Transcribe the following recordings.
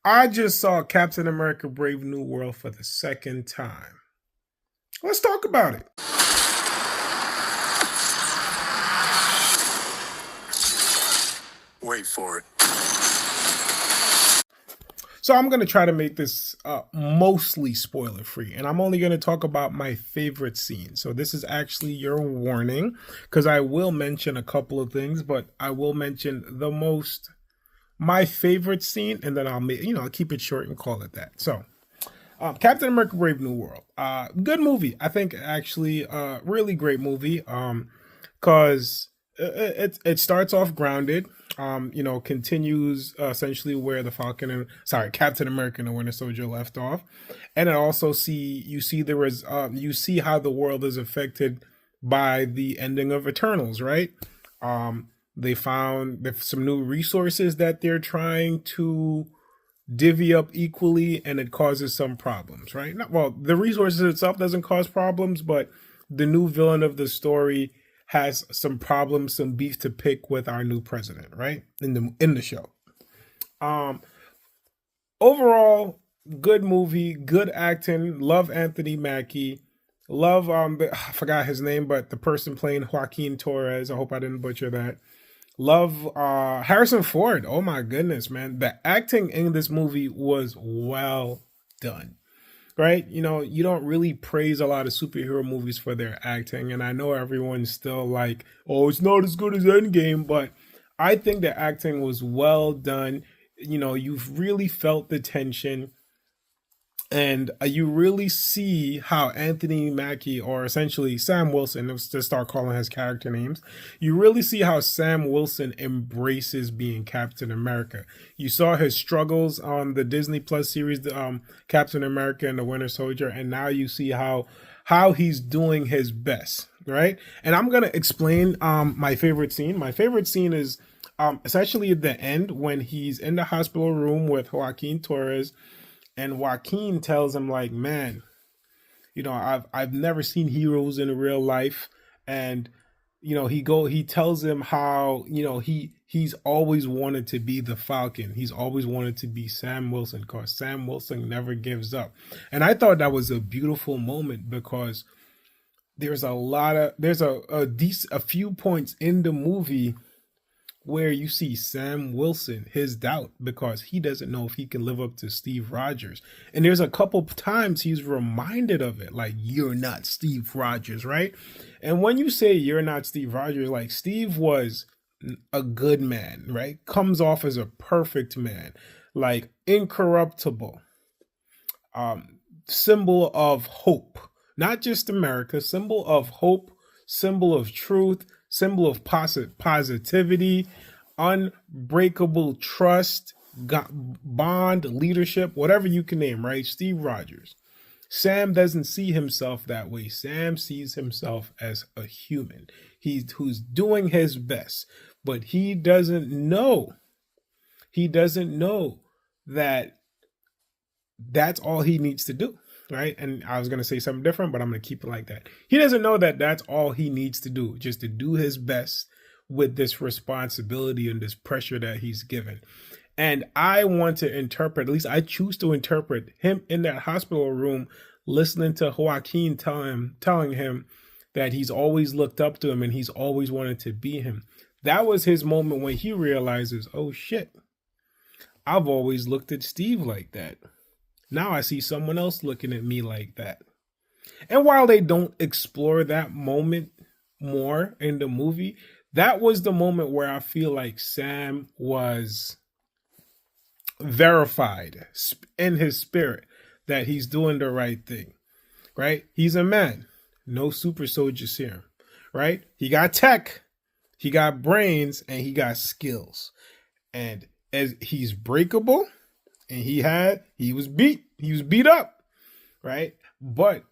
I just saw Captain America Brave New World for the second time. Let's talk about it. Wait for it. So I'm going to try to make this mostly spoiler free, and I'm only going to talk about my favorite scene. So this is actually your warning, because I will mention a couple of things, but I will mention my favorite scene, and then I'll keep it short and call it that. So Captain America Brave New World. Good movie. I think actually really great movie. Cause it starts off grounded. Continues essentially where the Captain America and the Winter Soldier left off, and it also you see how the world is affected by the ending of Eternals, right? They found some new resources that they're trying to divvy up equally, and it causes some problems, right? Well, the resources itself doesn't cause problems, but the new villain of the story has some problems, some beef to pick with our new president, right? In the show. Overall, good movie, good acting. Love Anthony Mackie. Love I forgot his name, but the person playing Joaquin Torres. I hope I didn't butcher that. Love Harrison Ford. Oh my goodness, man. The acting in this movie was well done. Right? You don't really praise a lot of superhero movies for their acting. And I know everyone's still like, oh, it's not as good as Endgame, but I think the acting was well done. You've really felt the tension. And you really see how Anthony Mackie, or essentially Sam Wilson, let's just start calling his character names. You really see how Sam Wilson embraces being Captain America. You saw his struggles on the Disney Plus series, Captain America and the Winter Soldier, and now you see how he's doing his best, right? And I'm gonna explain my favorite scene. My favorite scene is essentially at the end when he's in the hospital room with Joaquin Torres. And Joaquin tells him, like, man, I've never seen heroes in real life. And he tells him how he's always wanted to be the Falcon. He's always wanted to be Sam Wilson, because Sam Wilson never gives up. And I thought that was a beautiful moment, because there's a few points in the movie where you see Sam Wilson, his doubt, because he doesn't know if he can live up to Steve Rogers. And there's a couple times he's reminded of it, like, you're not Steve Rogers, right? And when you say you're not Steve Rogers, like, Steve was a good man, right? Comes off as a perfect man, like incorruptible, symbol of hope, not just America, symbol of hope, symbol of truth, symbol of positivity, unbreakable trust, bond, leadership, whatever you can name, right? Steve Rogers. Sam doesn't see himself that way. Sam sees himself as a human. Who's doing his best, but he doesn't know. He doesn't know that that's all he needs to do. Right. And I was going to say something different, but I'm going to keep it like that. He doesn't know that that's all he needs to do, just to do his best with this responsibility and this pressure that he's given. And I want to interpret, at least I choose to interpret him in that hospital room, listening to Joaquin telling him that he's always looked up to him and he's always wanted to be him. That was his moment when he realizes, oh shit, I've always looked at Steve like that. Now I see someone else looking at me like that. And while they don't explore that moment more in the movie, that was the moment where I feel like Sam was verified in his spirit that he's doing the right thing, right? He's a man, no super soldier serum, right? He got tech, he got brains, and he got skills. And as he's breakable, and he was beat up, right? But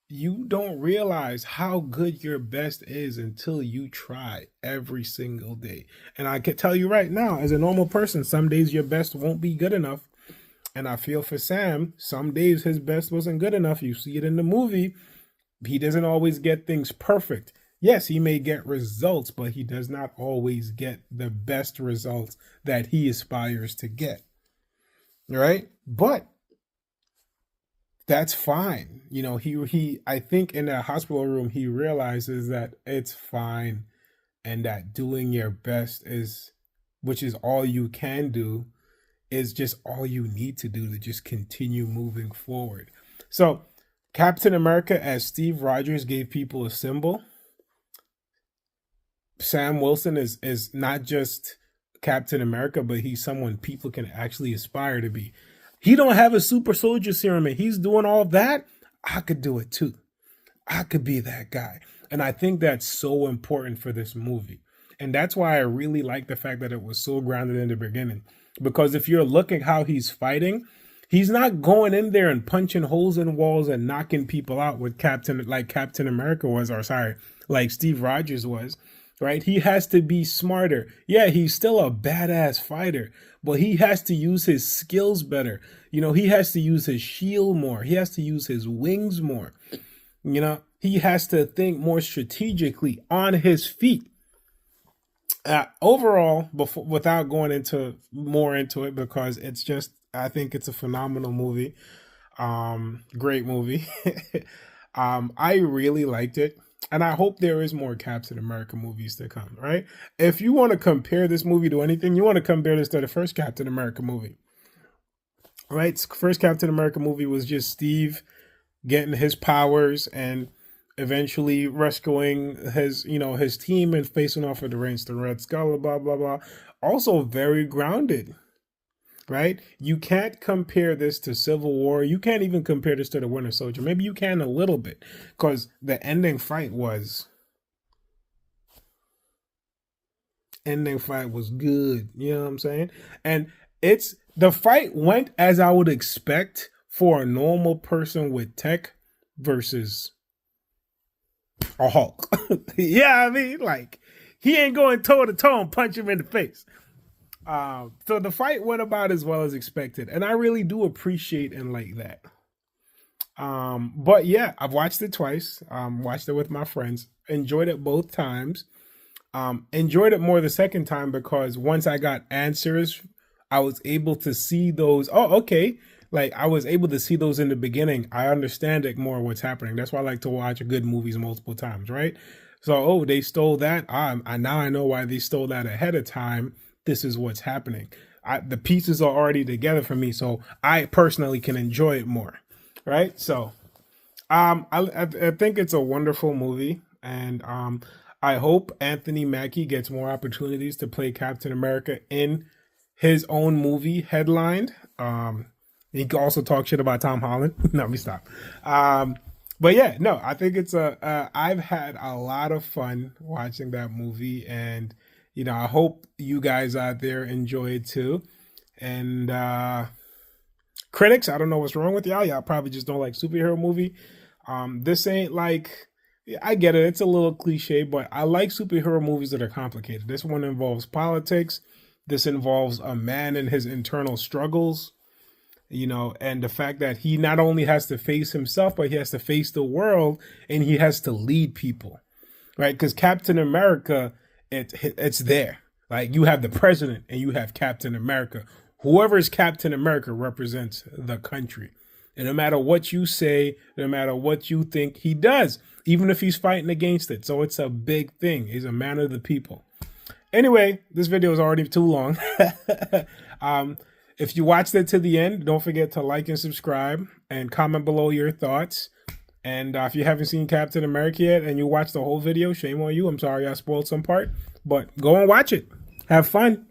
you don't realize how good your best is until you try every single day. And I can tell you right now, as a normal person, some days your best won't be good enough. And I feel for Sam, some days his best wasn't good enough. You see it in the movie. He doesn't always get things perfect. Yes, he may get results, but he does not always get the best results that he aspires to get. right? But that's fine. You know, he I think in that hospital room he realizes that it's fine and that doing your best is, which is all you can do, is just all you need to do to just continue moving forward. So, Captain America as Steve Rogers gave people a symbol. Sam Wilson is not just Captain America, but he's someone people can actually aspire to be. He don't have a super soldier serum and he's doing all that. I could do it too. I could be that guy. And I think that's so important for this movie. And that's why I really like the fact that it was so grounded in the beginning. Because if you're looking how he's fighting, he's not going in there and punching holes in walls and knocking people out with Captain America was, or sorry, like Steve Rogers was, right? He has to be smarter. Yeah, he's still a badass fighter, but he has to use his skills better. You know, he has to use his shield more. He has to use his wings more. You know, he has to think more strategically on his feet. Overall, without going into more into it, because it's just, I think it's a phenomenal movie. Great movie. I really liked it. And I hope there is more Captain America movies to come, right? If you want to compare this movie to anything, you want to compare this to the first Captain America movie, right? First Captain America movie was just Steve getting his powers and eventually rescuing his team and facing off against the Red Skull, blah, blah, blah. Also very grounded, right? You can't compare this to Civil War. You can't even compare this to the Winter Soldier. Maybe you can a little bit because the ending fight was good. You know what I'm saying? And the fight went as I would expect for a normal person with tech versus a Hulk. Yeah, I mean, like, he ain't going toe to toe and punch him in the face. So the fight went about as well as expected, and I really do appreciate and like that. But yeah, I've watched it twice. Watched it with my friends. Enjoyed it both times. Enjoyed it more the second time because once I got answers, I was able to see those. Oh, okay. Like, I was able to see those in the beginning. I understand it more what's happening. That's why I like to watch good movies multiple times, right? So, oh, they stole that. Now I know why they stole that ahead of time. This is what's happening. The pieces are already together for me, so I personally can enjoy it more, right? So, I think it's a wonderful movie, and I hope Anthony Mackie gets more opportunities to play Captain America in his own movie headlined. He can also talk shit about Tom Holland. No, let me stop. But yeah, no, I think it's I've had a lot of fun watching that movie, and you know, I hope you guys out there enjoy it too. And critics, I don't know what's wrong with y'all. Y'all probably just don't like superhero movie. This ain't like, I get it, it's a little cliche, but I like superhero movies that are complicated. This one involves politics. This involves a man and his internal struggles. You know, and the fact that he not only has to face himself, but he has to face the world and he has to lead people, right? Because Captain America, it's there. Like, you have the president and you have Captain America. Whoever is Captain America represents the country. And no matter what you say, no matter what you think, he does, even if he's fighting against it. So it's a big thing. He's a man of the people. Anyway, this video is already too long. If you watched it to the end, don't forget to like and subscribe and comment below your thoughts. And if you haven't seen Captain America yet and you watched the whole video, shame on you. I'm sorry I spoiled some part, but go and watch it. Have fun.